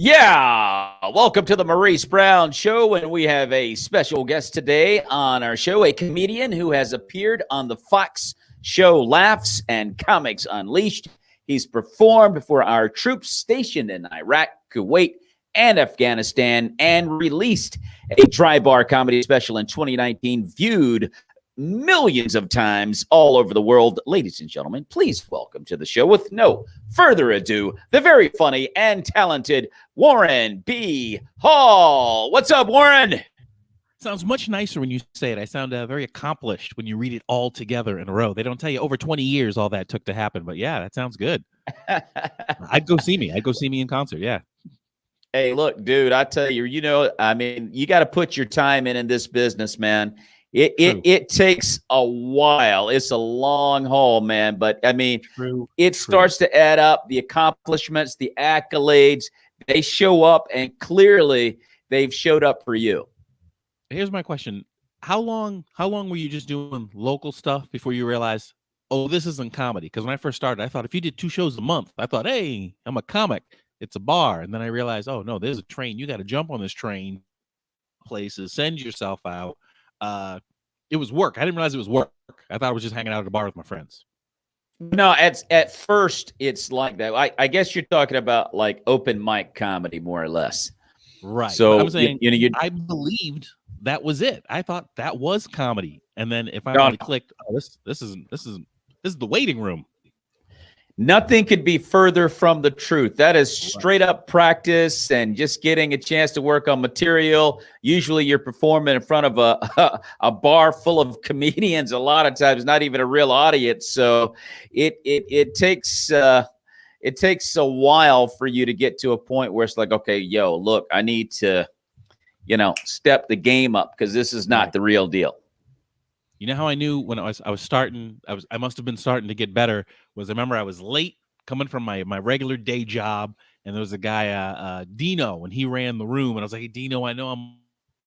Yeah, welcome to the Maurice Brown Show, and we have a special guest today on our show, a comedian who has appeared on the Fox show Laughs and Comics Unleashed. He's performed for our troops stationed in Iraq, Kuwait, and Afghanistan, and released a dry bar comedy special in 2019, viewed millions of times all over the world. Ladies and gentlemen, please welcome to the show, with no further ado, the very funny and talented Warren B. Hall. What's up, Warren? Sounds much nicer when you say it. I sound very accomplished when you read it all together in a row. They don't tell you over 20 years all that took to happen, but yeah, that sounds good. I'd go see me in concert, yeah. Hey, look, dude, I tell you, you got to put your time in this business, man. It takes a while. It's a long haul, man. But I mean, it starts to add up. The accomplishments, the accolades, they show up, and clearly they've showed up for you. Here's my question. How long were you just doing local stuff before you realized, oh, this isn't comedy? Because when I first started, I thought if you did 2 shows a month, I thought, hey, I'm a comic. It's a bar. And then I realized, oh, no, there's a train. You got to jump on this train, places, send yourself out. It was work. I didn't realize it was work. I thought I was just hanging out at a bar with my friends. No, at first it's like that. I guess you're talking about like open mic comedy, more or less. Right. So I'm saying, I believed that was it. I thought that was comedy, and then if I clicked, oh, this is the waiting room. Nothing could be further from the truth. That is straight up practice and just getting a chance to work on material. Usually you're performing in front of a bar full of comedians, a lot of times not even a real audience. So it takes a while for you to get to a point where it's like, okay, yo, look, I need to, step the game up, because this is not the real deal. You know how I knew when I must have been starting to get better was I remember I was late coming from my regular day job, and there was a guy, Dino, and he ran the room, and I was like, hey, Dino, I know I'm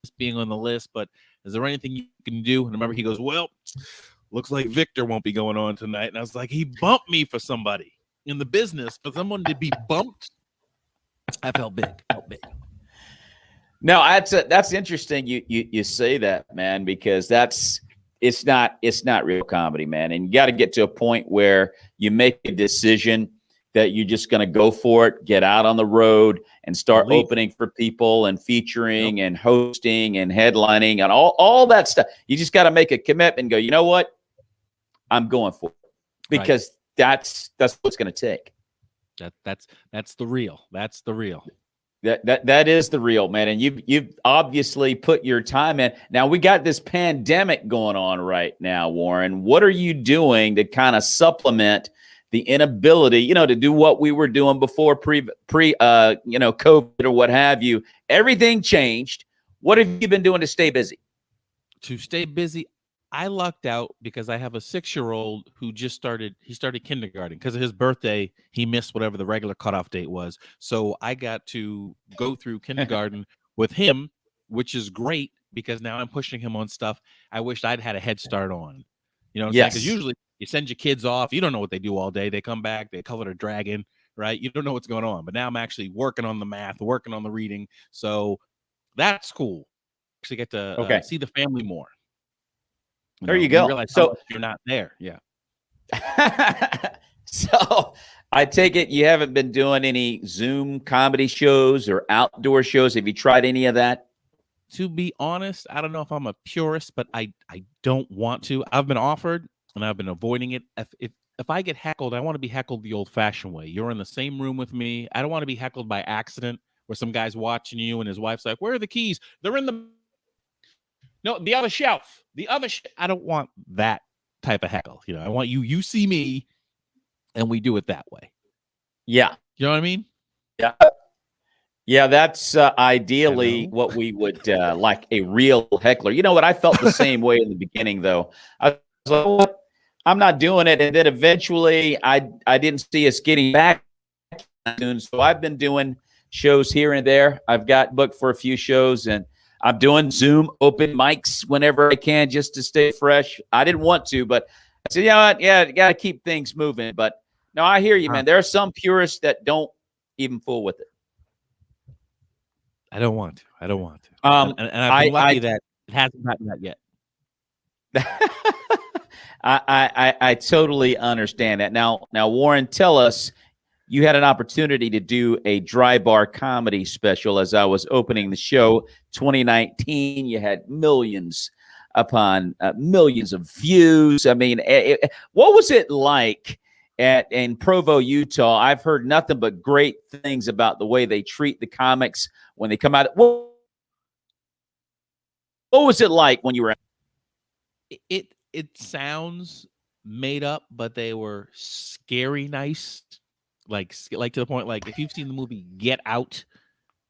just being on the list, but is there anything you can do? And I remember he goes, well, looks like Victor won't be going on tonight. And I was like, he bumped me for somebody in the business, for someone to be bumped. I felt big. No, that's interesting. You say that, man, because it's not real comedy, man. And you got to get to a point where you make a decision that you're just going to go for it, get out on the road and start opening for people and featuring and hosting and headlining and all that stuff. You just got to make a commitment and go, you know what? I'm going for it, because that's what it's going to take. That's the real. That's the real. That is the real, man. And you've obviously put your time in. Now we got this pandemic going on right now, Warren. What are you doing to kind of supplement the inability, to do what we were doing before pre COVID or what have you? Everything changed. What have you been doing to stay busy? To stay busy, I lucked out because I have a 6-year-old who just started kindergarten. Because of his birthday, he missed whatever the regular cutoff date was. So I got to go through kindergarten with him, which is great, because now I'm pushing him on stuff I wished I'd had a head start on. You know what I'm saying? Because usually you send your kids off, you don't know what they do all day. They come back, they color a dragon, right? You don't know what's going on. But now I'm actually working on the math, working on the reading. So that's cool. Actually get to see the family more. There you go. So you're not there. Yeah. So I take it you haven't been doing any Zoom comedy shows or outdoor shows. Have you tried any of that? To be honest, I don't know if I'm a purist, but I don't want to. I've been offered and I've been avoiding it. If I get heckled, I want to be heckled the old-fashioned way. You're in the same room with me. I don't want to be heckled by accident, where some guy's watching you and his wife's like, where are the keys? They're in the other shelf. I don't want that type of heckle. I want you see me, and we do it that way. Yeah. You know what I mean? Yeah. Yeah, that's ideally what we would like, a real heckler. You know what? I felt the same way in the beginning, though. I was like, what? I'm not doing it. And then eventually I didn't see us getting back soon. So I've been doing shows here and there. I've got booked for a few shows, and I'm doing Zoom open mics whenever I can, just to stay fresh. I didn't want to, but I said, you know what? Yeah, got to keep things moving. But no, I hear you, man. There are some purists that don't even fool with it. I don't want to. I don't want to. Um, And I've been lucky I that it hasn't gotten that yet. I totally understand that. Now, Warren, tell us, you had an opportunity to do a dry bar comedy special as I was opening the show 2019. You had millions upon millions of views. I mean, what was it like in Provo, Utah? I've heard nothing but great things about the way they treat the comics when they come out. What was it like when you were? It sounds made up, but they were scary nice. Like to the point, like if you've seen the movie Get Out,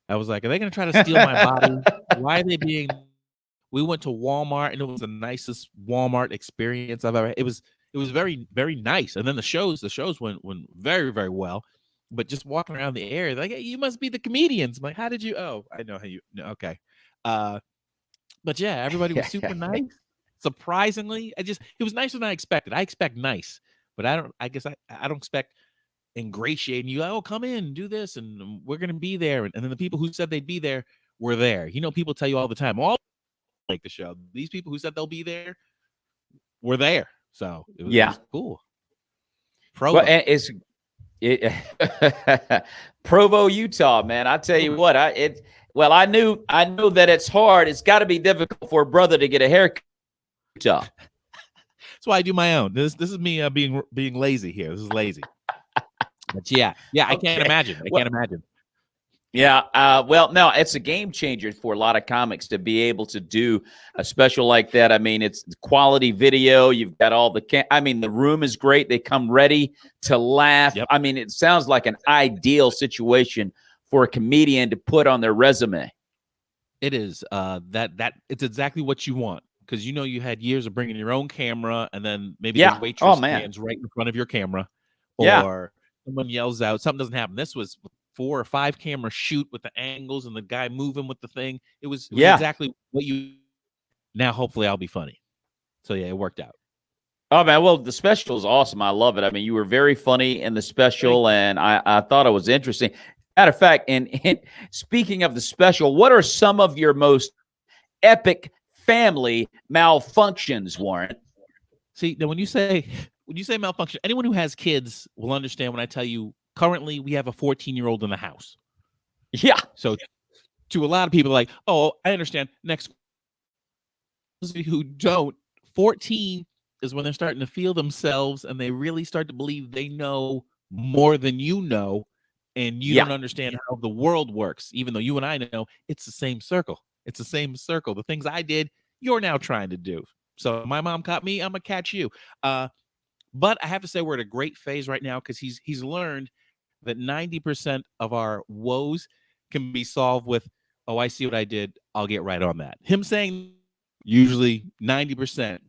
I was like, are they going to try to steal my body? Why are they being? We went to Walmart, and it was the nicest Walmart experience I've ever. It was very very nice. And then the shows went very very well. But just walking around the area, like, hey, you must be the comedians. I'm like, how did you? Oh, I know how you. No, okay. But yeah, everybody was super nice. Surprisingly, it was nicer than I expected. I expect nice, but I guess I don't expect ingratiating you. Oh, come in, do this, and we're gonna be there. And then the people who said they'd be there were there. You know, people tell you all the time, all like the show. These people who said they'll be there were there. So it was cool. Provo. Well, it's Provo, Utah, man. I tell you what, I know that it's hard. It's got to be difficult for a brother to get a haircut. Utah. That's why I do my own. This is me being lazy here. This is lazy. But yeah, I can't imagine. I can't imagine. Yeah, well, no, it's a game changer for a lot of comics to be able to do a special like that. I mean, it's quality video. You've got all the the room is great. They come ready to laugh. Yep. I mean, it sounds like an ideal situation for a comedian to put on their resume. It is. That it's exactly what you want, because you had years of bringing your own camera, and then maybe the waitress stands right in front of your camera, or someone yells out, something doesn't happen. This was 4 or 5 camera shoot with the angles and the guy moving with the thing. It was exactly what you. Now, hopefully, I'll be funny. So yeah, it worked out. Oh man, well, the special is awesome. I love it. I mean, you were very funny in the special, and I thought it was interesting. Matter of fact, and speaking of the special, what are some of your most epic family malfunctions, Warren? See, now when you say malfunction, anyone who has kids will understand when I tell you. Currently, we have a 14-year-old in the house. Yeah. So to a lot of people, like, oh, I understand. Next, who don't, 14 is when they're starting to feel themselves, and they really start to believe they know more than you know, and you don't understand how the world works, even though you and I know it's the same circle. It's the same circle. The things I did, you're now trying to do. So my mom caught me, I'm going to catch you. But I have to say we're at a great phase right now, because he's learned that 90% of our woes can be solved with, oh, I see what I did, I'll get right on that. Him saying usually 90%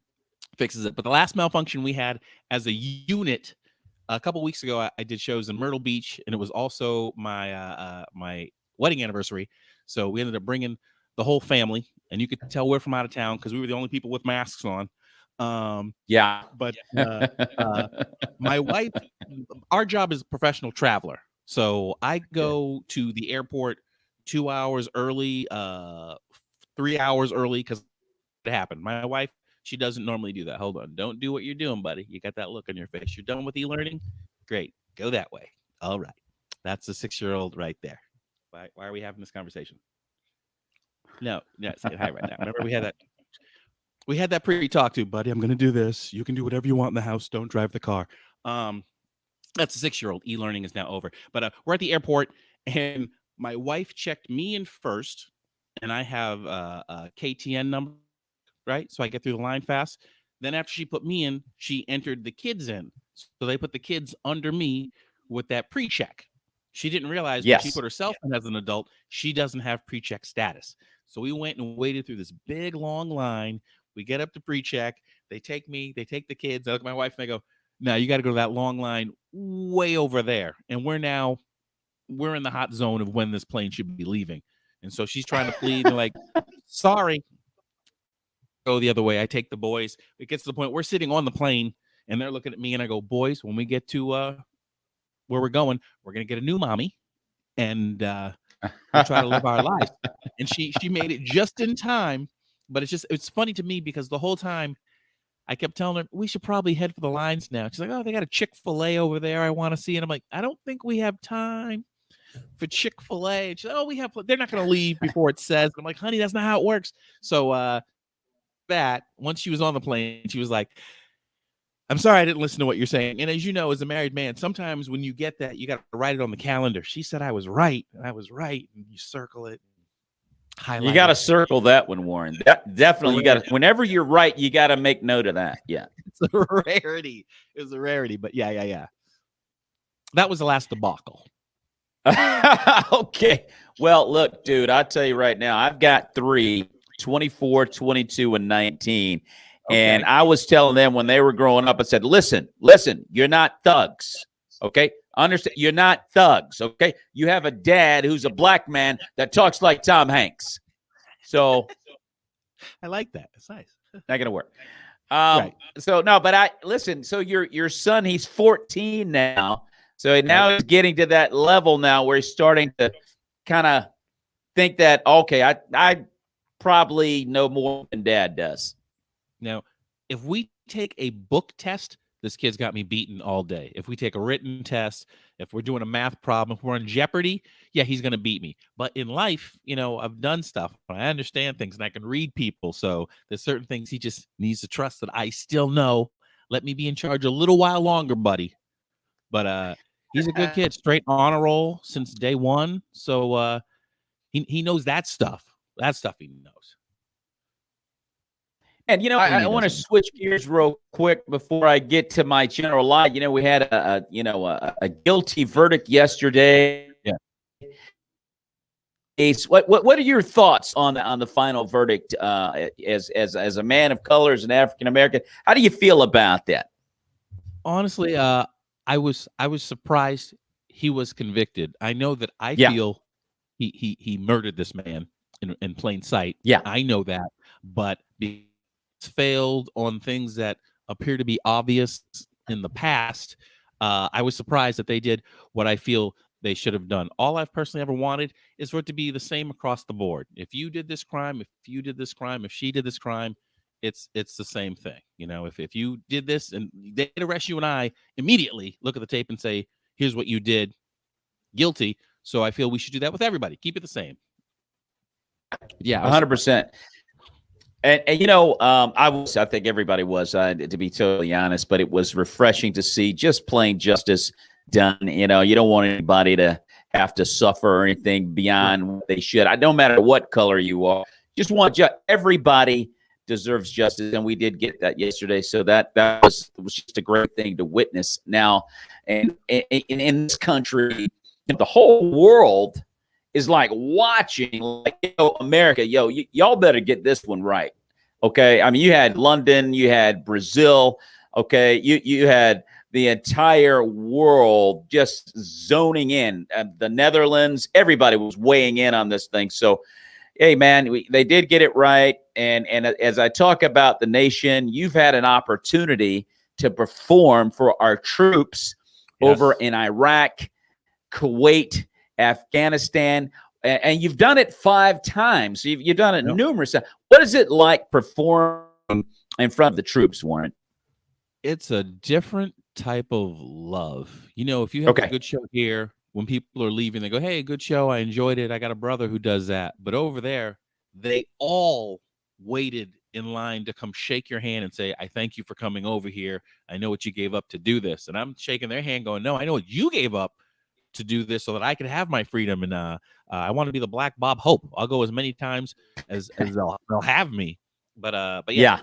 fixes it. But the last malfunction we had as a unit, a couple weeks ago, I did shows in Myrtle Beach, and it was also my my wedding anniversary. So we ended up bringing the whole family, and you could tell we're from out of town because we were the only people with masks on. But my wife, our job is professional traveler, so I go to the airport 2 hours early, 3 hours early, because it happened. My wife, she doesn't normally do that. Hold on, don't do what you're doing, buddy. You got that look on your face. You're done with e-learning? Great, go that way. All right, that's a 6-year-old right there. Why are we having this conversation? No, say hi right now. Remember we had that pre-talk to, buddy, I'm going to do this. You can do whatever you want in the house. Don't drive the car. That's a 6-year-old. E-learning is now over. But we're at the airport, and my wife checked me in first, and I have a KTN number, right? So I get through the line fast. Then after she put me in, she entered the kids in. So they put the kids under me with that pre-check. She didn't realize when she put herself in as an adult, she doesn't have pre-check status. So we went and waited through this big, long line. We get up to pre-check. They take me. They take the kids. I look at my wife, and they go, no, you got to go to that long line way over there. And we're in the hot zone of when this plane should be leaving. And so she's trying to plead. And like, sorry. Go the other way. I take the boys. It gets to the point we're sitting on the plane, and they're looking at me, and I go, boys, when we get to where we're going, we're going to get a new mommy. And We'll try to live our lives. And she made it just in time. But it's funny to me because the whole time I kept telling her we should probably head for the lines now. She's like, oh, they got a Chick-fil-A over there I want to see. And I'm like, I don't think we have time for Chick-fil-A. And she's like, oh, they're not going to leave before it says. And I'm like, honey, that's not how it works. So once she was on the plane, she was like, I'm sorry I didn't listen to what you're saying. And as you know, as a married man, sometimes when you get that, you got to write it on the calendar. She said I was right. And I was right. And you circle it. You got to circle that one, Warren. Definitely, you got to. Whenever you're right, you got to make note of that. Yeah, it's a rarity. It was a rarity, but yeah. That was the last debacle. Okay. Well, look, dude, I'll tell you right now, I've got 3, 24, 22, and 19. Okay. And I was telling them when they were growing up, I said, listen, you're not thugs. Okay. Understand? You're not thugs. Okay. You have a dad who's a black man that talks like Tom Hanks. So I like that. It's nice. Not going to work. Right. So no, but listen, so your son, he's 14 now. So now he's getting to that level now where he's starting to kind of think that, okay, I probably know more than dad does. Now, if we take a book test, this kid's got me beaten all day. If we take a written test, if we're doing a math problem, if we're on Jeopardy, yeah, he's going to beat me. But in life, I've done stuff. I understand things and I can read people. So there's certain things he just needs to trust that I still know. Let me be in charge a little while longer, buddy. But he's a good kid, straight honor roll since day one. So he knows that stuff. That stuff he knows. And, I want to switch gears real quick before I get to my general lie. We had a guilty verdict yesterday. Yeah. Ace, what are your thoughts on the final verdict as a man of color, as an African American? How do you feel about that? Honestly, I was surprised he was convicted. I know that I feel he murdered this man in plain sight. Yeah, I know that, but failed on things that appear to be obvious in the past. I was surprised that they did what I feel they should have done. All I've personally ever wanted is for it to be the same across the board. If you did this crime, if you did this crime, if she did this crime, it's the same thing. If you did this and they arrest you and I immediately look at the tape and say, here's what you did, guilty. So I feel we should do that with everybody. Keep it the same. Yeah, 100%. And I think everybody was, to be totally honest, but it was refreshing to see just plain justice done. You don't want anybody to have to suffer or anything beyond what they should. I don't matter what color you are. Just want everybody deserves justice, and we did get that yesterday. So that was just a great thing to witness. Now, and in this country, the whole world is like watching, like, America, y'all better get this one right. Okay. I mean, you had London, you had Brazil. Okay. You had the entire world just zoning in. The Netherlands, everybody was weighing in on this thing. So, hey, man, they did get it right. And as I talk about the nation, you've had an opportunity to perform for our troops over in Iraq, Kuwait, Afghanistan, and you've done it 5 times. So you've done it numerous times. What is it like performing in front of the troops, Warren? It's a different type of love. If you have a good show here, when people are leaving, they go, hey, good show. I enjoyed it. I got a brother who does that. But over there, they all waited in line to come shake your hand and say, I thank you for coming over here. I know what you gave up to do this. And I'm shaking their hand going, no, I know what you gave up to do this so that I can have my freedom. And I want to be the Black Bob Hope. I'll go as many times as they'll have me. But yeah.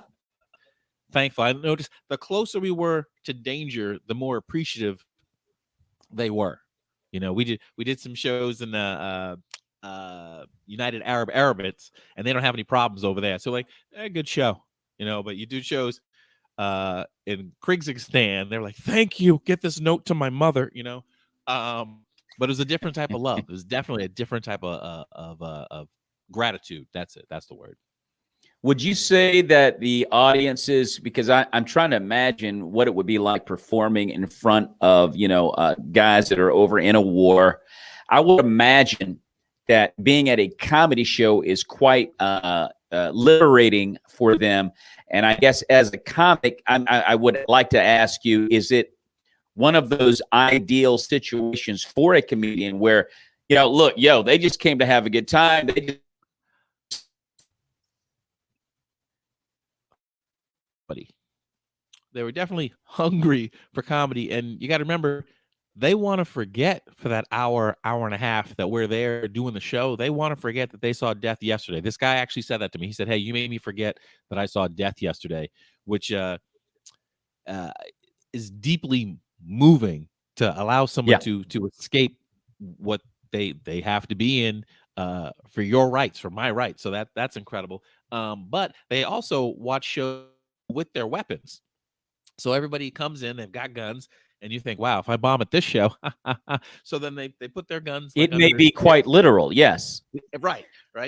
Thankful. I noticed the closer we were to danger, the more appreciative they were. We did some shows in the United Arab Emirates, and they don't have any problems over there. So good show, but you do shows in Kyrgyzstan, they're like, thank you, get this note to my mother, but it was a different type of love. It was definitely a different type of gratitude. That's it. That's the word. Would you say that the audiences, because I'm trying to imagine what it would be like performing in front of, guys that are over in a war. I would imagine that being at a comedy show is quite liberating for them. And I guess as a comic, I would like to ask you, is it one of those ideal situations for a comedian where, look, they just came to have a good time. They were definitely hungry for comedy. And you got to remember, they want to forget for that hour and a half that we're there doing the show. They want to forget that they saw death yesterday. This guy actually said that to me. He said, "Hey, you made me forget that I saw death yesterday," which is deeply moving to allow someone to escape what they have to be in for your rights, for my rights. So that's incredible. But they also watch shows with their weapons. So everybody comes in, they've got guns, and you think, wow, if I bomb at this show, so then they put their guns. It may be quite literal, yes. Right.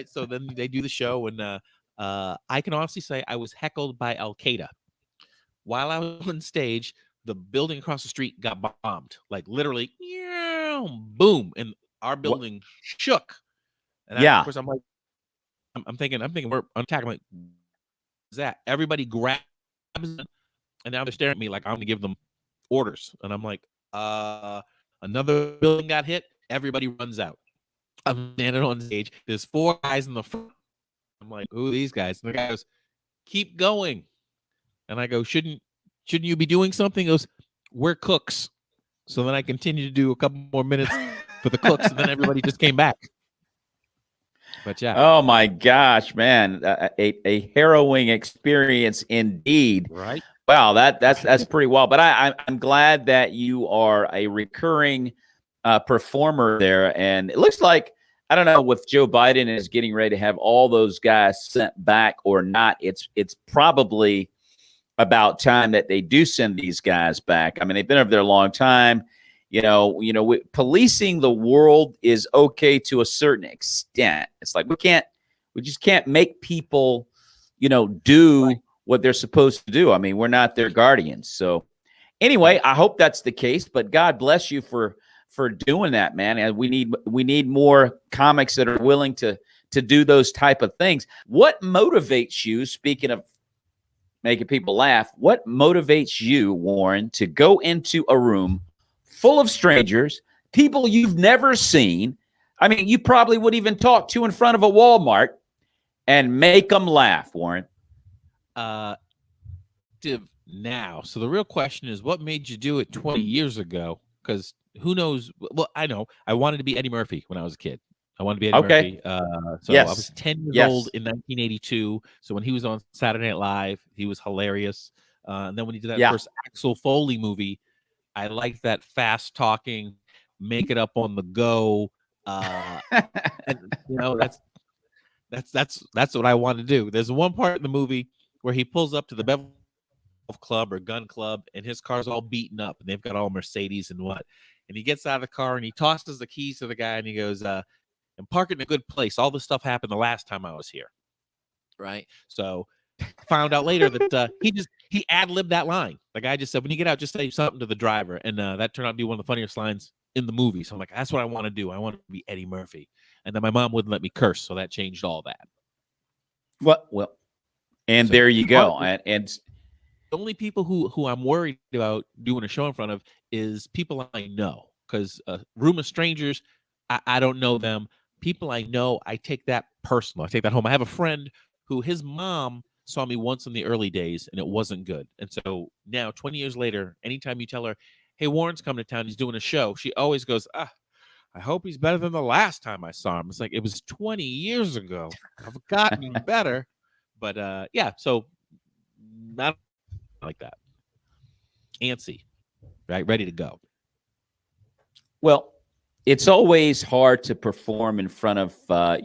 So then they do the show, and I can honestly say I was heckled by Al Qaeda while I was on stage. The building across the street got bombed, like literally, boom, and our building shook. And of course, I'm like, I'm thinking we're attacking. Like, is that everybody grabs it? And now they're staring at me like I'm going to give them orders. And I'm like, another building got hit. Everybody runs out. I'm standing on stage. There's 4 guys in the front. I'm like, who are these guys? And the guy goes, keep going. And I go, shouldn't you be doing something? He goes, we're cooks. So then I continue to do a couple more minutes for the cooks. And then everybody just came back. But yeah. Oh my gosh, man. A harrowing experience indeed. Right. Wow, that's pretty wild. But I'm glad that you are a recurring performer there. And it looks like, I don't know, with Joe Biden is getting ready to have all those guys sent back or not, it's probably about time that they do send these guys back. I mean, they've been over there a long time. Policing the world is okay to a certain extent. It's like we just can't make people, do what they're supposed to do. I mean, we're not their guardians. So anyway, I hope that's the case, but God bless you for doing that, man. And we need more comics that are willing to do those type of things. What motivates you, speaking of making people laugh, what motivates you, Warren, to go into a room full of strangers, people you've never seen? I mean, you probably would even talk to in front of a Walmart and make them laugh, Warren. Now. So the real question is, what made you do it 20 years ago? Because who knows? Well, I know. I wanted to be Eddie Murphy when I was a kid. I wanted to be Eddie Murphy. So yes. I was 10 years old in 1982. So when he was on Saturday Night Live, he was hilarious. And then when he did that first Axel Foley movie, I liked that fast talking, make it up on the go. And, that's what I want to do. There's one part in the movie where he pulls up to the Beverly Club or gun club, and his car's all beaten up, and they've got all Mercedes and what. And he gets out of the car and he tosses the keys to the guy, and he goes, "And park it in a good place. All this stuff happened the last time I was here." Right. So found out later that he ad-libbed that line. The guy just said, when you get out, just say something to the driver. And that turned out to be one of the funniest lines in the movie. So I'm like, that's what I want to do. I want to be Eddie Murphy. And then my mom wouldn't let me curse, so that changed all that. Well, and so there you go. And the only people who I'm worried about doing a show in front of is people I know. Because a room of strangers, I don't know them. People I know, I take that personal. I take that home. I have a friend who his mom saw me once in the early days, and it wasn't good. And so now, 20 years later, anytime you tell her, "Hey, Warren's coming to town, he's doing a show," she always goes, "I hope he's better than the last time I saw him." It's like, it was 20 years ago. I've gotten better. But so not like that. Antsy, right? Ready to go. Well, it's always hard to perform in front of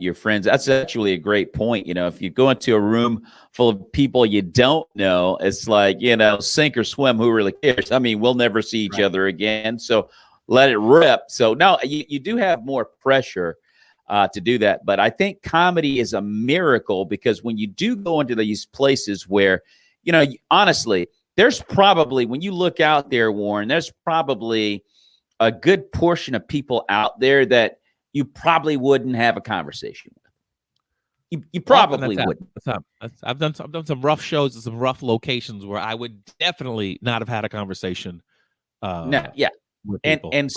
your friends. That's actually a great point. If you go into a room full of people you don't know, it's like, sink or swim. Who really cares? I mean, we'll never see each other again. So let it rip. So now you do have more pressure to do that. But I think comedy is a miracle, because when you do go into these places where, honestly, there's probably, when you look out there, Warren, there's probably a good portion of people out there that you probably wouldn't have a conversation with. You probably wouldn't. I've done some rough shows and some rough locations where I would definitely not have had a conversation. No, yeah, with people. And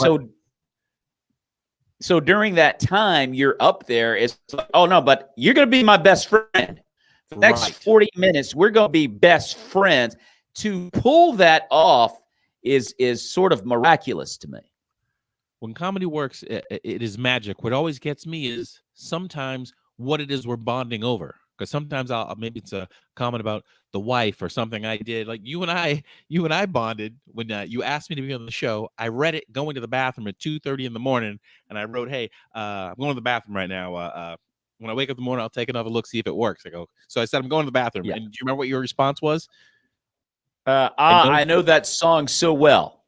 so during that time, you're up there. It's like, oh no, but you're going to be my best friend. For the next 40 minutes, we're going to be best friends. To pull that off is sort of miraculous to me. When comedy works, it is magic. What always gets me is sometimes what it is we're bonding over. Because sometimes maybe it's a comment about the wife or something I did. Like you and I bonded when you asked me to be on the show. I read it going to the bathroom at 2:30 in the morning, and I wrote, "Hey, I'm going to the bathroom right now. When I wake up in the morning, I'll take another look, see if it works." I go. So I said, "I'm going to the bathroom." Yeah. And do you remember what your response was? I know that song so well.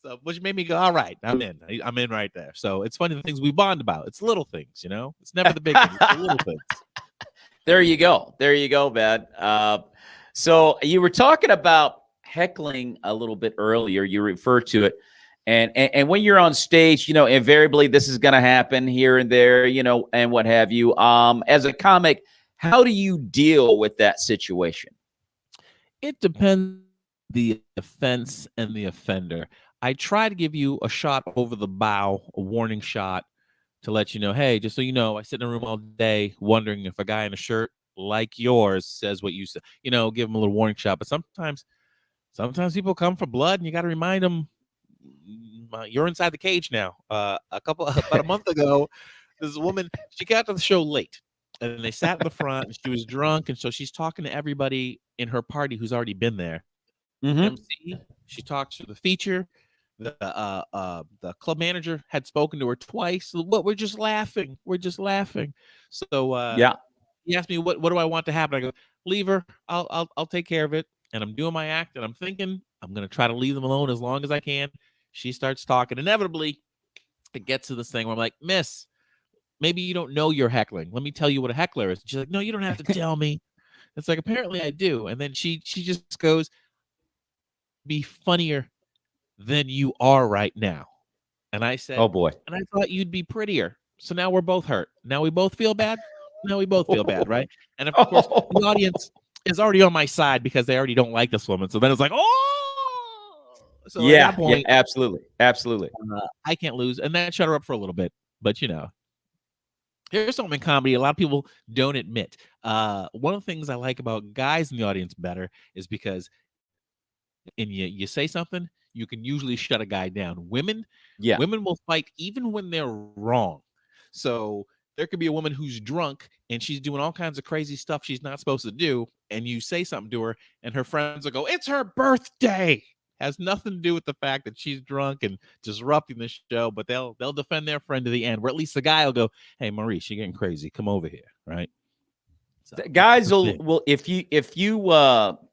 So, which made me go, all right, I'm in. I'm in right there. So it's funny the things we bond about. It's little things, It's never the big things. It's the little things. There you go. There you go, man. So you were talking about heckling a little bit earlier. You referred to it. And when you're on stage, invariably this is going to happen here and there, and what have you. As a comic, how do you deal with that situation? It depends on the offense and the offender. I try to give you a shot over the bow, a warning shot to let you know, hey, just so you know, I sit in a room all day wondering if a guy in a shirt like yours says what you said, give him a little warning shot. But sometimes people come for blood and you got to remind them you're inside the cage now. About a month ago, this woman, she got to the show late and they sat in the front and she was drunk. And so she's talking to everybody in her party who's already been there. MC, she talks to the feature. The club manager had spoken to her twice. But we're just laughing. So yeah, he asked me what do I want to happen. I go, leave her. I'll take care of it. And I'm doing my act, and I'm thinking I'm gonna try to leave them alone as long as I can. She starts talking. Inevitably, it gets to this thing where I'm like, Miss, maybe you don't know you're heckling. Let me tell you what a heckler is. She's like, no, you don't have to tell me. It's like, apparently I do. And then she just goes, be funnier than you are right now. And I said, oh boy. And I thought you'd be prettier. So now we're both hurt. Now we both feel bad. Right? And of course, the audience is already on my side because they already don't like this woman. So then it's like, oh, so yeah, at that point, yeah, absolutely. I can't lose, and that shut her up for a little bit. But here's something in comedy a lot of people don't admit. One of the things I like about guys in the audience better is because you say something, you can usually shut a guy down. Women will fight even when they're wrong. So there could be a woman who's drunk and she's doing all kinds of crazy stuff she's not supposed to do, and you say something to her, and her friends will go, "It's her birthday." Has nothing to do with the fact that she's drunk and disrupting the show, but they'll defend their friend to the end. Where at least the guy will go, "Hey, Maurice, you're getting crazy. Come over here," right? So, guys will if you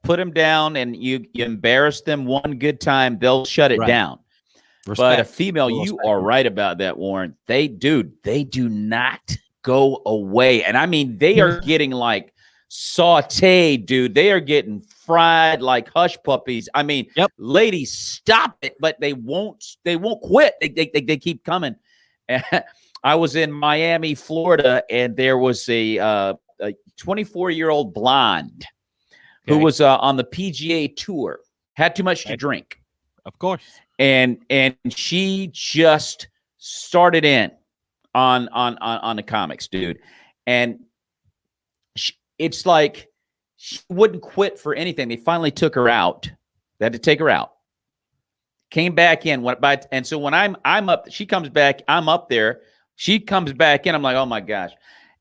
put them down and you embarrass them one good time, they'll shut it down. Respect. But a female, you are right about that, Warren. They do not go away. And I mean, they are getting like sauteed, dude. They are getting fried like hush puppies. I mean, ladies, stop it, but they won't quit. They keep coming. I was in Miami, Florida, and there was a 24-year-old blonde who was on the PGA tour, had too much to drink. Of course. And she just started in on the comics, dude. And it's like she wouldn't quit for anything. They finally took her out. They had to take her out. Came back in. And so when I'm up, she comes back. I'm up there. She comes back in. I'm like, oh my gosh.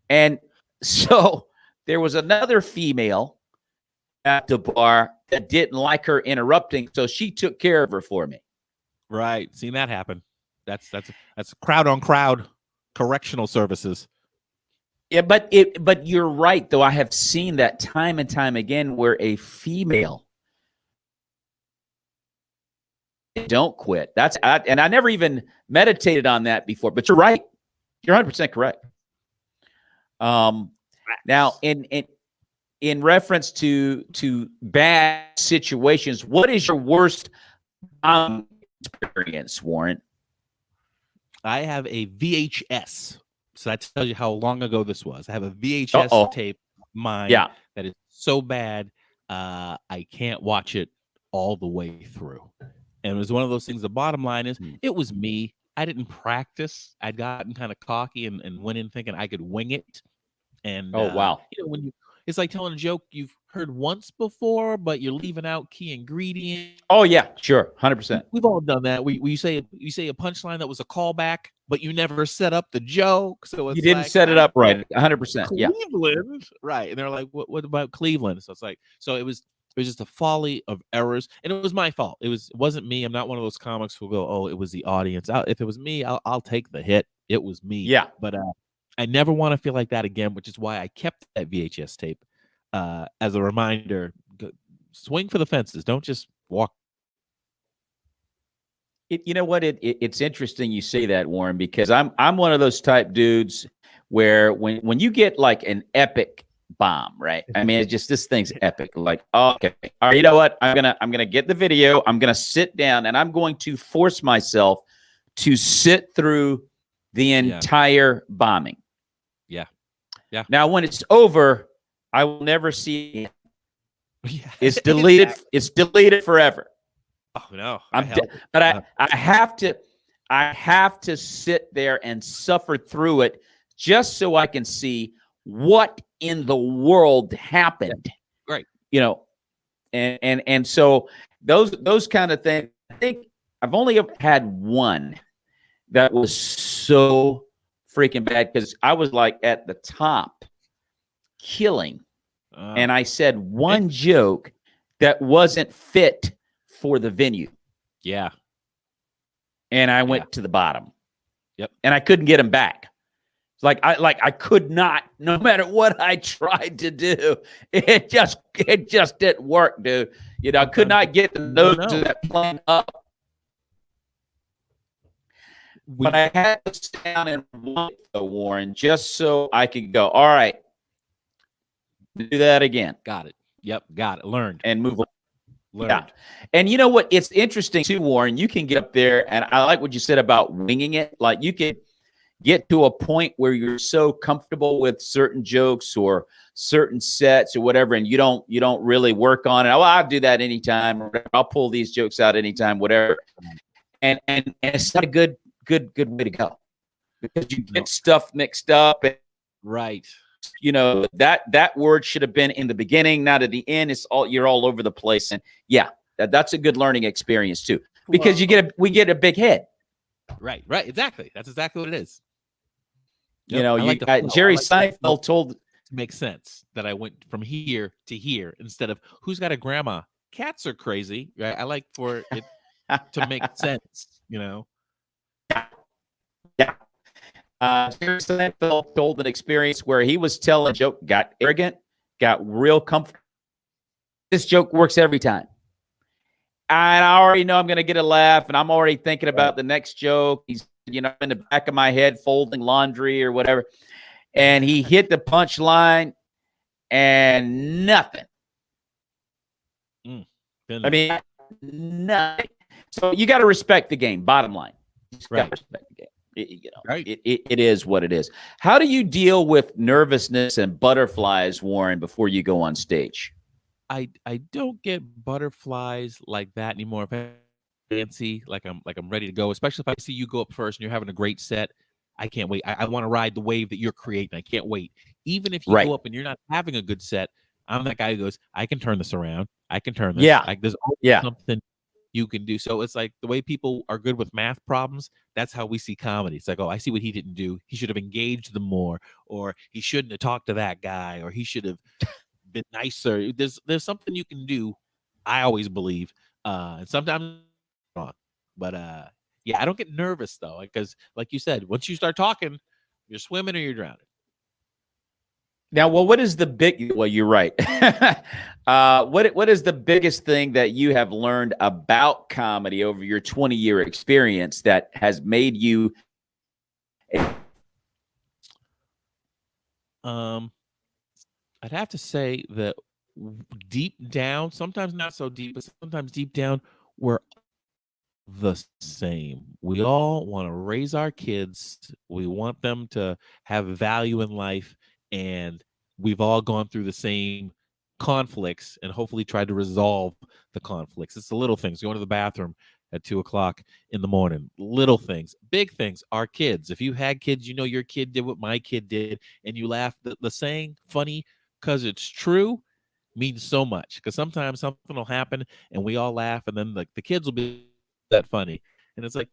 And so there was another female at the bar that didn't like her interrupting, so she took care of her for me. Right. Seen that happen. That's crowd on crowd correctional services. Yeah, but you're right, though. I have seen that time and time again where a female don't quit. And I never even meditated on that before, but you're right. You're 100% correct. Now in reference to bad situations, what is your worst experience, Warren? I have a VHS. So that tells you how long ago this was. I have a VHS Uh-oh. tape of mine Yeah. that is so bad, I can't watch it all the way through. And it was one of those things. The bottom line is, it was me. I didn't practice. I'd gotten kind of cocky and went in thinking I could wing it. And Oh, wow. when it's like telling a joke you've heard once before, but you're leaving out key ingredients. Oh, yeah, sure. 100%. We've all done that. You say a punchline that was a callback, but you never set up the joke. So it's You didn't like, set it up right. 100%. Yeah. Cleveland, right? And they're like, what about Cleveland? So it's like, it was just a folly of errors, and it was my fault. It wasn't me. I'm not one of those comics who go, oh, it was the audience. If it was me, I'll take the hit. It was me. Yeah. But I never want to feel like that again, which is why I kept that VHS tape as a reminder. Swing for the fences. Don't just walk. You know what? It's interesting you say that, Warren, because I'm one of those type dudes where when you get like an epic bomb, right? I mean, it's just, this thing's epic. Like, okay, all right, you know what? I'm gonna get the video. I'm gonna sit down and I'm going to force myself to sit through the entire bombing. Yeah. Yeah. Now, when it's over, I will never see it. Yeah. It's deleted. It's deleted forever. Oh no! But I have to sit there and suffer through it just so I can see what in the world happened. Right. You know, and so those kind of things. I think I've only ever had one that was so freaking bad because I was like at the top killing, and I said one joke that wasn't fit for the venue. Yeah. And I went to the bottom. Yep. And I couldn't get him back. It's like I could not, no matter what I tried to do, it just didn't work, dude. You know, I could not get the nose of that plane up. But I had to sit down and watch it, Warren, just so I could go, all right, do that again. Got it. Yep. Got it. Learned. And move on. Learned. Yeah. And you know what? It's interesting too, Warren. You can get up there, and I like what you said about winging it. Like, you can get to a point where you're so comfortable with certain jokes or certain sets or whatever, and you don't really work on it. Oh, I'll do that anytime. Or I'll pull these jokes out anytime, whatever. And it's not a good way to go, because you get stuff mixed up. And, right. You know, that word should have been in the beginning, not at the end. You're all over the place. And yeah, that's a good learning experience too, because we get a big head. Right. Exactly. That's exactly what it is. You know, Jerry Seinfeld told, makes sense that I went from here to here instead of who's got a grandma. Cats are crazy, right? I like for it to make sense, you know. Yeah. Jerry Seinfeld told an experience where he was telling a joke, got arrogant, got real comfortable. This joke works every time. And I already know I'm going to get a laugh, and I'm already thinking about the next joke. He's, in the back of my head folding laundry or whatever. And he hit the punchline and nothing. I mean, nothing. So you got to respect the game, bottom line. You got to respect the game. It is what it is. How do you deal with nervousness and butterflies, Warren, before you go on stage? I don't get butterflies like that anymore. If I'm fancy, like I'm ready to go, especially if I see you go up first and you're having a great set. I can't wait. I want to ride the wave that you're creating. I can't wait. Even if you go up and you're not having a good set, I'm that guy who goes, I can turn this around. I can turn this. Yeah. Like, there's always something you can do. So it's like the way people are good with math problems, that's how we see comedy. It's like, oh, I see what he didn't do. He should have engaged them more, or he shouldn't have talked to that guy, or he should have been nicer. There's something you can do, I always believe. And sometimes wrong. But yeah, I don't get nervous though, because like you said, once you start talking, you're swimming or you're drowning. Now, well, what is the big? Well, you're right. What is the biggest thing that you have learned about comedy over your 20-year experience that has made you? I'd have to say that deep down, sometimes not so deep, but sometimes deep down, we're the same. We all want to raise our kids. We want them to have value in life, and we've all gone through the same conflicts and hopefully tried to resolve the conflicts. It's the little things, going to the bathroom at 2 o'clock in the morning, little things. Big things are kids. If you had kids, you know your kid did what my kid did, and you laugh. The saying funny because it's true means so much, because sometimes something will happen and we all laugh, and then the kids will be that funny, and it's like,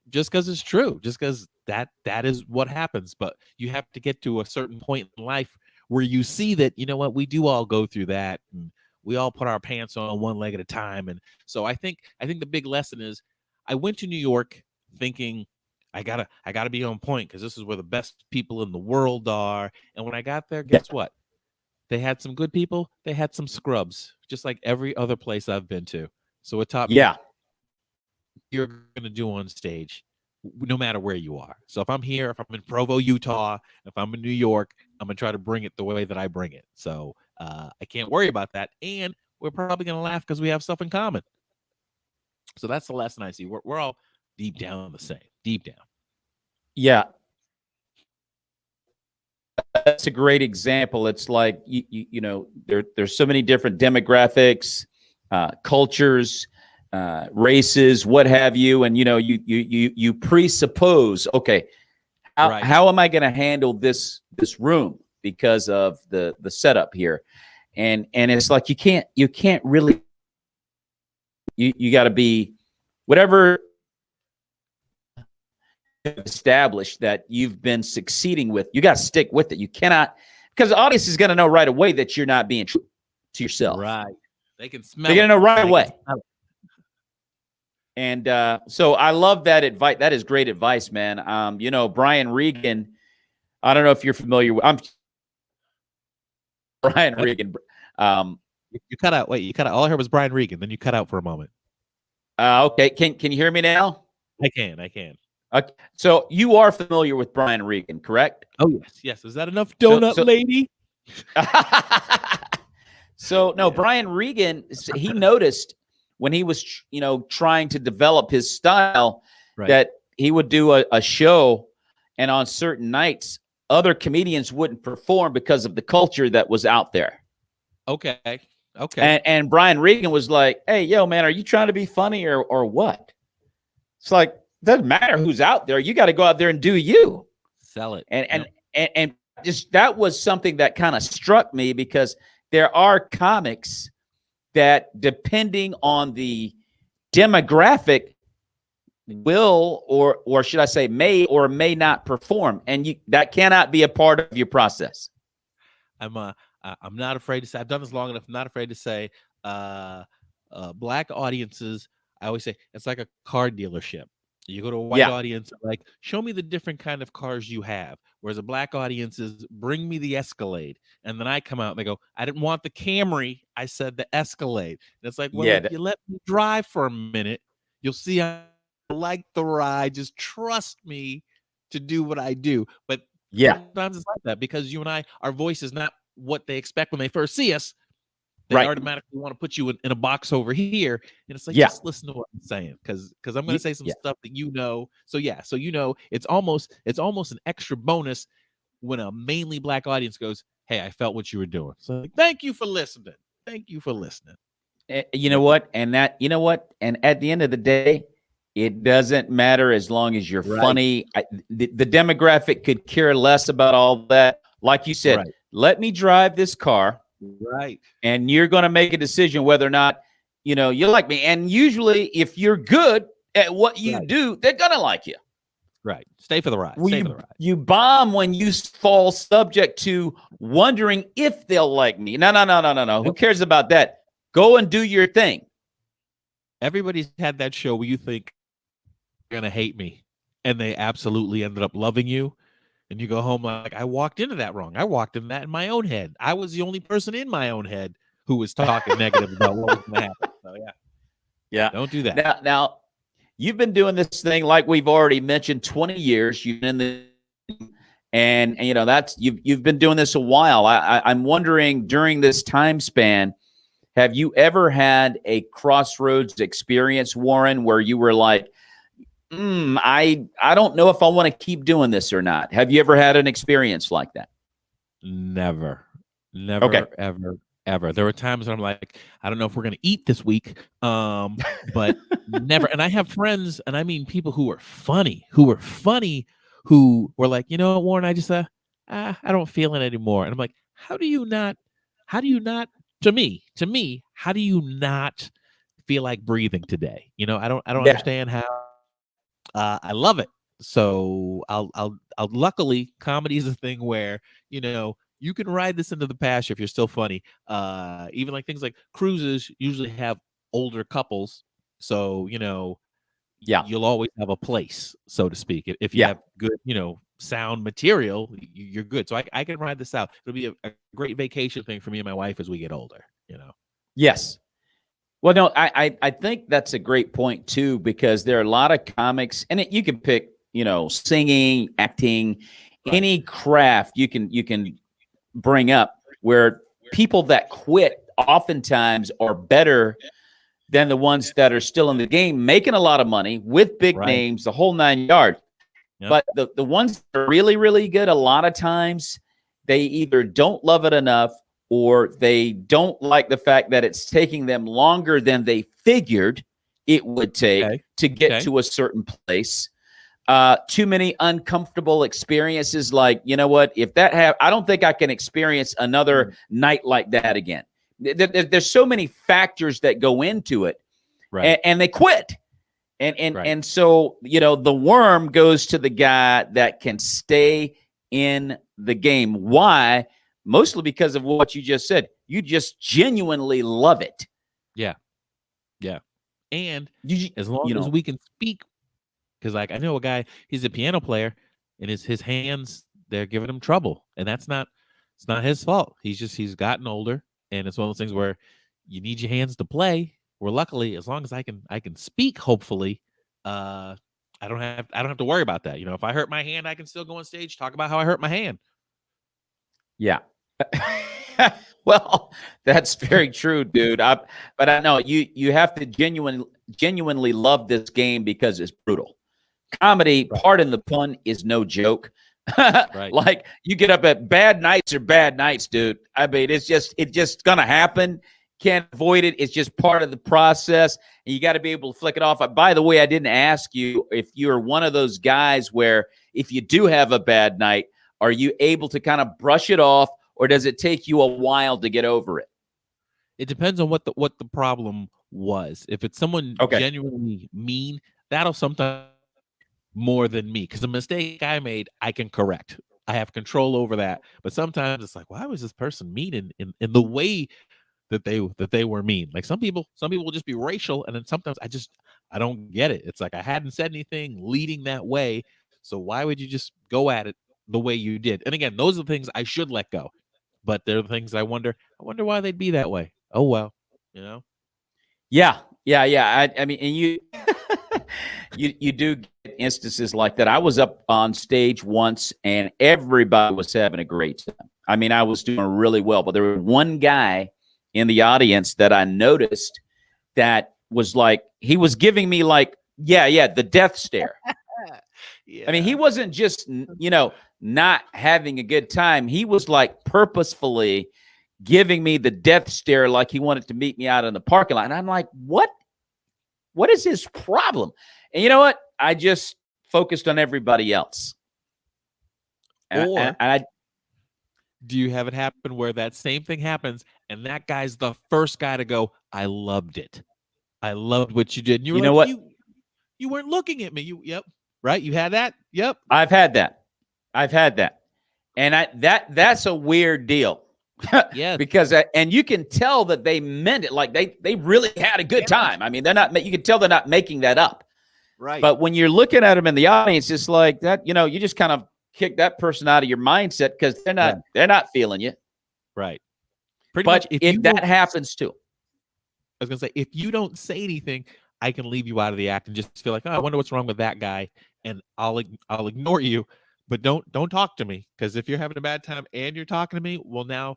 just because it's true, just because that is what happens. But you have to get to a certain point in life where you see that, you know what, we do all go through that, and we all put our pants on one leg at a time. And so I think the big lesson is, I went to New York thinking I gotta be on point, because this is where the best people in the world are. And when I got there, guess what? They had some good people. They had some scrubs, just like every other place I've been to. So it taught me Yeah. you're going to do on stage, no matter where you are. So if I'm here, if I'm in Provo, Utah, if I'm in New York, I'm going to try to bring it the way that I bring it. So I can't worry about that. And we're probably going to laugh because we have stuff in common. So that's the lesson I see. We're all deep down the same, deep down. Yeah. That's a great example. It's like, you know, there's so many different demographics, cultures, races, what have you. And, you know, you presuppose, okay, how am I going to handle this room because of the setup here? And it's like, you can't really, you got to be whatever established that you've been succeeding with, you got to stick with it. You cannot, because the audience is going to know right away that you're not being true to yourself. Right. They can smell They're going to know right away. And so I love that advice. That is great advice, man. You know, Brian Regan, I don't know if you're familiar with, Brian Regan. You cut out. Wait, you cut out. All I heard was Brian Regan. Then you cut out for a moment. Okay. Can you hear me now? I can. Okay. So you are familiar with Brian Regan, correct? Oh, yes. Is that enough, donut lady? So no, Brian Regan, he noticed when he was, you know, trying to develop his style, that he would do a show, and on certain nights, other comedians wouldn't perform because of the culture that was out there. Okay. And Brian Regan was like, "Hey, yo, man, are you trying to be funny or what?" It's like, doesn't matter who's out there. You got to go out there and do you. Sell it. And just, that was something that kind of struck me, because there are comics that, depending on the demographic, will or should I say may or may not perform, and that cannot be a part of your process. I'm not afraid to say, I've done this long enough. I'm not afraid to say, black audiences, I always say it's like a car dealership. You go to a white audience, like, show me the different kind of cars you have. Whereas a black audience is, bring me the Escalade. And then I come out and they go, I didn't want the Camry. I said the Escalade. And it's like, well, if you let me drive for a minute, you'll see I like the ride. Just trust me to do what I do. But sometimes it's like that, because you and I, our voice is not what they expect when they first see us. They automatically want to put you in a box over here, and it's like, just listen to what I'm saying, because I'm going to say some stuff that you know. So you know, it's almost an extra bonus when a mainly black audience goes, "Hey, I felt what you were doing." So like, thank you for listening. You know what? And at the end of the day, it doesn't matter as long as you're funny. The demographic could care less about all that. Like you said, let me drive this car. Right. And you're going to make a decision whether or not, you know, you like me. And usually if you're good at what you do, they're going to like you. Right. Stay for the ride. You bomb when you fall subject to wondering if they'll like me. No. Who cares about that? Go and do your thing. Everybody's had that show where you think you're going to hate me, and they absolutely ended up loving you. And you go home like, I walked into that wrong. I walked into that in my own head. I was the only person in my own head who was talking negative about what was going to happen. So yeah, don't do that. Now, you've been doing this thing, like we've already mentioned, 20 years. You've been in and you know, that's you've been doing this a while. I'm wondering, during this time span, Have you ever had a crossroads experience, Warren, where you were like, I don't know if I want to keep doing this or not? Have you ever had an experience like that? Never, Okay. ever. There were times when I'm like, I don't know if we're gonna eat this week, but never. And I have friends, and I mean people who were funny, who were like, you know what, Warren, I just I don't feel it anymore. And I'm like, how do you not? How do you not? To me, how do you not feel like breathing today? I don't Yeah. understand how. I love it. So I'll luckily comedy is a thing where, you can ride this into the pasture if you're still funny. Even like things like cruises usually have older couples. So, Yeah. you'll always have a place, so to speak. If you Yeah. have good, sound material, you're good. So I can ride this out. It'll be a great vacation thing for me and my wife as we get older. Yes. Well, no, I think that's a great point too, because there are a lot of comics, and you can pick, singing, acting, Right. any craft you can bring up, where people that quit oftentimes are better than the ones that are still in the game, making a lot of money with big Right. names, the whole 9 yards. Yep. But the ones that are really, really good, a lot of times they either don't love it enough, or they don't like the fact that it's taking them longer than they figured it would take to get to a certain place. Too many uncomfortable experiences. Like, you know what? If that I don't think I can experience another night like that again. There's so many factors that go into it, Right. and they quit. And so, the worm goes to the guy that can stay in the game. Why? Mostly because of what you just said. You just genuinely love it. Yeah. And You as long as we can speak, because like I know a guy, he's a piano player, and his hands, they're giving him trouble, and it's not his fault. He's gotten older, and it's one of those things where you need your hands to play. Where luckily, as long as I can speak, hopefully, I don't have to worry about that. If I hurt my hand, I can still go on stage, talk about how I hurt my hand. Yeah. Well, that's very true, dude. But I know you have to genuinely love this game because it's brutal. Comedy, pardon the pun, is no joke. Right. Like, you get up at bad nights are bad nights, dude. I mean, it's just gonna happen. Can't avoid it. It's just part of the process, and you got to be able to flick it off. By the way, I didn't ask you if you're one of those guys where if you do have a bad night, are you able to kind of brush it off, or does it take you a while to get over it? It depends on what the problem was. If it's someone genuinely mean, that'll sometimes more than me, because the mistake I made, I can correct. I have control over that. But sometimes it's like, why was this person mean in the way that they were mean? Like some people will just be racial, and then sometimes I don't get it. It's like I hadn't said anything leading that way, so why would you just go at it the way you did? And again, those are the things I should let go, but they're the things I wonder why they'd be that way. Oh well, Yeah. I mean, and you you do get instances like that. I was up on stage once, and everybody was having a great time. I mean, I was doing really well, but there was one guy in the audience that I noticed that was like, he was giving me like, the death stare. I mean, he wasn't just, not having a good time. He was like purposefully giving me the death stare, like he wanted to meet me out in the parking lot. And I'm like, what is his problem? And you know what? I just focused on everybody else. Do you have it happen where that same thing happens, and that guy's the first guy to go, I loved it. I loved what you did. And you were know like, what? You weren't looking at me. Yep. Right? You had that? Yep. I've had that. And that's a weird deal. Yeah. Because and you can tell that they meant it. Like they really had a good time. I mean, you can tell they're not making that up. Right. But when you're looking at them in the audience, it's like that, you just kind of kick that person out of your mindset because they're not feeling you. Right. Pretty much if that happens too. I was gonna say, if you don't say anything, I can leave you out of the act and just feel like, oh, I wonder what's wrong with that guy, and I'll ignore you. But don't talk to me, because if you're having a bad time and you're talking to me, well, now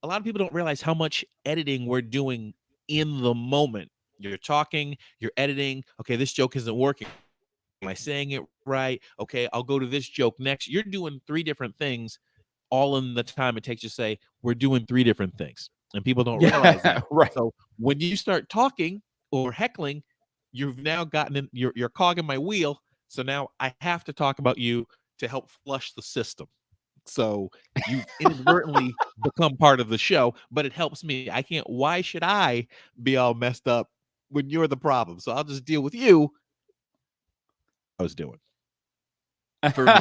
a lot of people don't realize how much editing we're doing in the moment. You're talking, you're editing. Okay, this joke isn't working. Am I saying it right? Okay, I'll go to this joke next. You're doing 3 different things all in the time it takes to say we're doing 3 different things. And people don't realize Yeah, that. right. So when you start talking or heckling, you've now gotten in, you're cogging my wheel. So now I have to talk about you to help flush the system. So you've inadvertently become part of the show, but it helps me. I can't, why should I be all messed up when you're the problem? So I'll just deal with you. I was doing for me.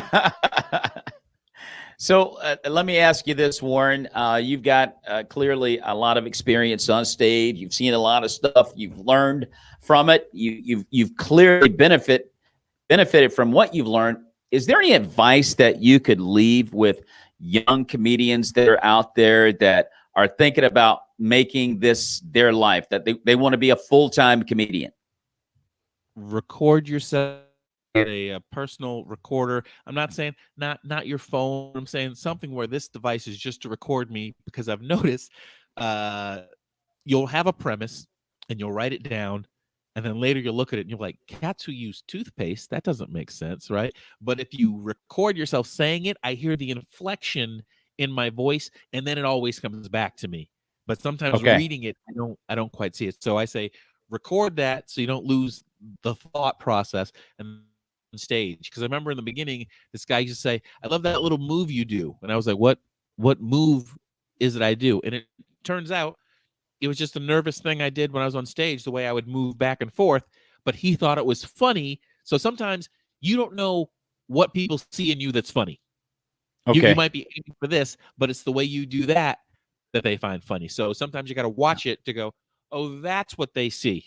So let me ask you this, Warren. You've got clearly a lot of experience on stage. You've seen a lot of stuff. You've learned from it. You've clearly benefited from what you've learned. Is there any advice that you could leave with young comedians that are out there that are thinking about making this their life, that they want to be a full-time comedian? Record yourself, get a personal recorder. I'm not saying not your phone. I'm saying something where this device is just to record me, because I've noticed uh, you'll have a premise and you'll write it down, and then later you'll look at it and you're like, cats who use toothpaste, that doesn't make sense, right? But if you record yourself saying it, I hear the inflection in my voice, and then it always comes back to me. But sometimes Okay. reading it, I don't quite see it. So I say record that so you don't lose the thought process and stage. Because I remember in the beginning, this guy used to say, I love that little move you do. And I was like, what move is it I do? And it turns out it was just a nervous thing I did when I was on stage, the way I would move back and forth. But he thought it was funny. So sometimes you don't know what people see in you that's funny. You Okay. might be aiming for this, but it's the way you do that that they find funny. So sometimes you got to watch it to go, oh, that's what they see.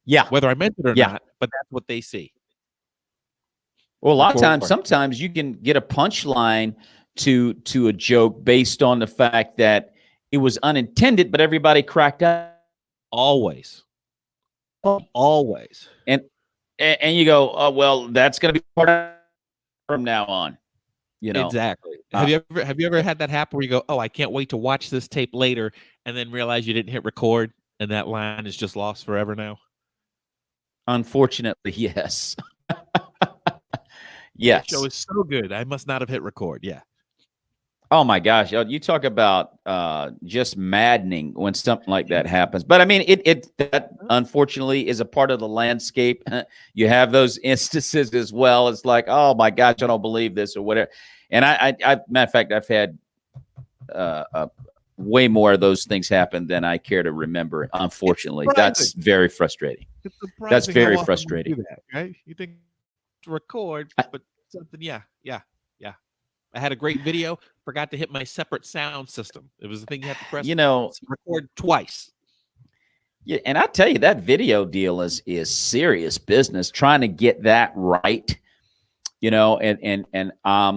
Yeah. Whether I meant it or Yeah. not, but that's what they see. Well, a lot of times, Record. sometimes you can get a punchline to a joke based on the fact that it was unintended, but everybody cracked up. Always. Always. And you go, oh well, that's going to be part of from now on. You know, Exactly. Have you ever had that happen where you go, oh, I can't wait to watch this tape later, and then realize you didn't hit record, and that line is just lost forever now? unfortunately, yes. That show Yes. is so good. I must not have hit record. Yeah. Oh my gosh, you talk about just maddening when something like that happens. But I mean, that unfortunately is a part of the landscape. You have those instances as well. It's like, oh my gosh, I don't believe this or whatever. And matter of fact, I've had way more of those things happen than I care to remember. Unfortunately, that's very frustrating. It's surprising. That's very how often frustrating. we do that, right? You think to record, but something, yeah. I had a great video, forgot to hit my separate sound system. It was the thing you have to press record twice. Yeah, and I tell you, that video deal is serious business. Trying to get that right, and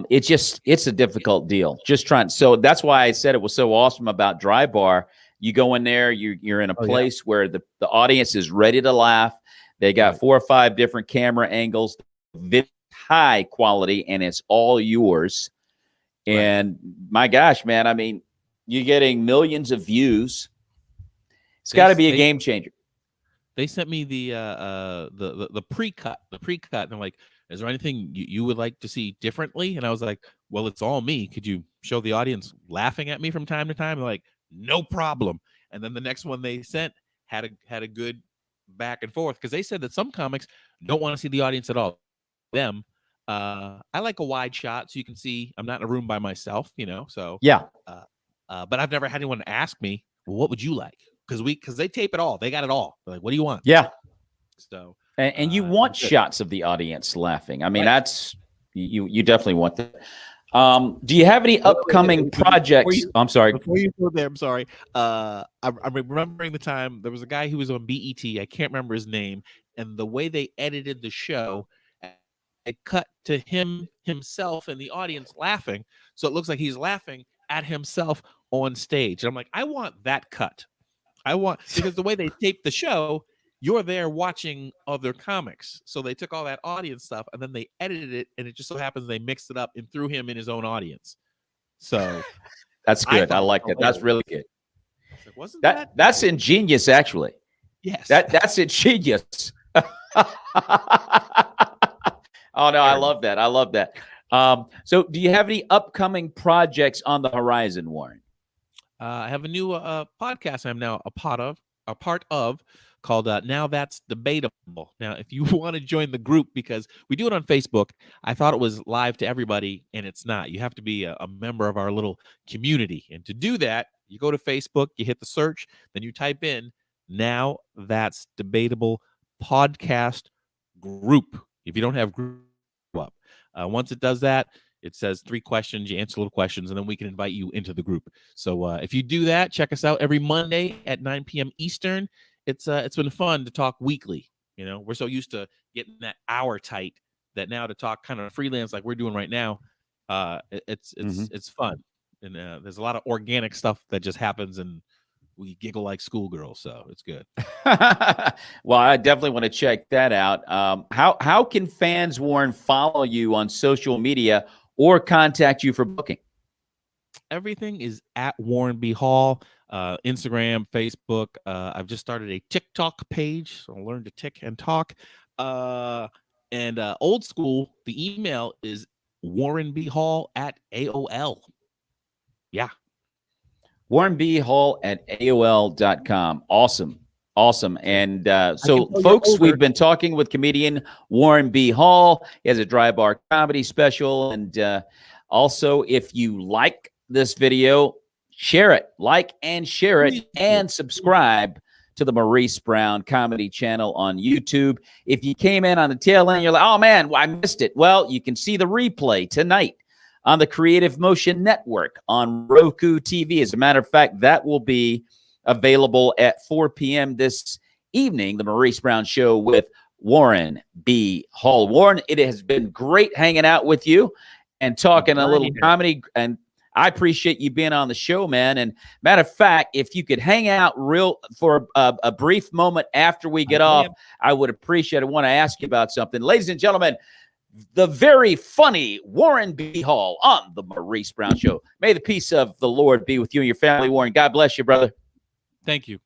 it's a difficult deal. Just trying. So that's why I said it was so awesome about Dry Bar. You go in there, you're in a place where the audience is ready to laugh. They got 4 or 5 different camera angles, high quality, and it's all yours. And my gosh, man, I mean, you're getting millions of views. It's got to be a game changer. They sent me the pre-cut, and I'm like, is there anything you would like to see differently? And I was like, well, it's all me. Could you show the audience laughing at me from time to time? They're like, no problem. And then the next one they sent had a good back and forth, because they said that some comics don't want to see the audience at all. Them. I like a wide shot so you can see I'm not in a room by myself, so yeah. But I've never had anyone ask me, well, what would you like? Because they tape it all. They got it all. They're like, what do you want? Yeah. So and you want shots of the audience laughing. I mean, that's you definitely want that. Do you have any upcoming projects? I'm sorry. Before you go there, I'm sorry. I'm remembering the time there was a guy who was on BET. I can't remember his name. And the way they edited the show, it cut to himself and the audience laughing. So it looks like he's laughing at himself on stage. And I'm like, I want that cut. Because the way they taped the show, you're there watching other comics. So they took all that audience stuff and then they edited it, and it just so happens they mixed it up and threw him in his own audience. So That's good. I thought it like was that. That's hilarious. really good. I was like, wasn't That's ingenious, actually. Yes. That's ingenious. Oh no, I love that. I love that. So, do you have any upcoming projects on the horizon, Warren? I have a new podcast I'm now a part of called Now That's Debatable. Now, if you want to join the group, because we do it on Facebook, I thought it was live to everybody, and it's not. You have to be a member of our little community. And to do that, you go to Facebook, you hit the search, then you type in Now That's Debatable podcast group. If you don't have group up, once it does that, it says 3 questions. You answer little questions, and then we can invite you into the group. So if you do that, check us out every Monday at 9 p.m. Eastern. It's been fun to talk weekly. You know, we're so used to getting that hour tight that now to talk kind of freelance like we're doing right now, it's fun. And there's a lot of organic stuff that just happens, and we giggle like schoolgirls. So it's good. Well, I definitely want to check that out. How can fans, Warren, follow you on social media or contact you for booking? Everything is at Warren B. Hall, Instagram, Facebook. I've just started a TikTok page, so I'll learn to tick and talk. And old school, the email is warrenbhall@AOL. Yeah. WarrenBHall@AOL.com. Awesome. Awesome. And so, tell you're folks, older. we've been talking with comedian Warren B. Hall. He has a dry bar comedy special. And also, if you like this video, share it, like and share it, and subscribe to the Maurice Brown Comedy Channel on YouTube. If you came in on the tail end, you're like, oh man, I missed it. Well, you can see the replay tonight on the Creative Motion Network on Roku TV. As a matter of fact, that will be available at 4 p.m. this evening, the Maurice Brown Show with Warren B. Hall. Warren, it has been great hanging out with you and talking a little comedy, and I appreciate you being on the show, man. And matter of fact, if you could hang out for a brief moment after we get off, I would appreciate it. I want to ask you about something. Ladies and gentlemen, the very funny Warren B. Hall on the Maurice Brown Show. May the peace of the Lord be with you and your family, Warren. God bless you, brother. Thank you.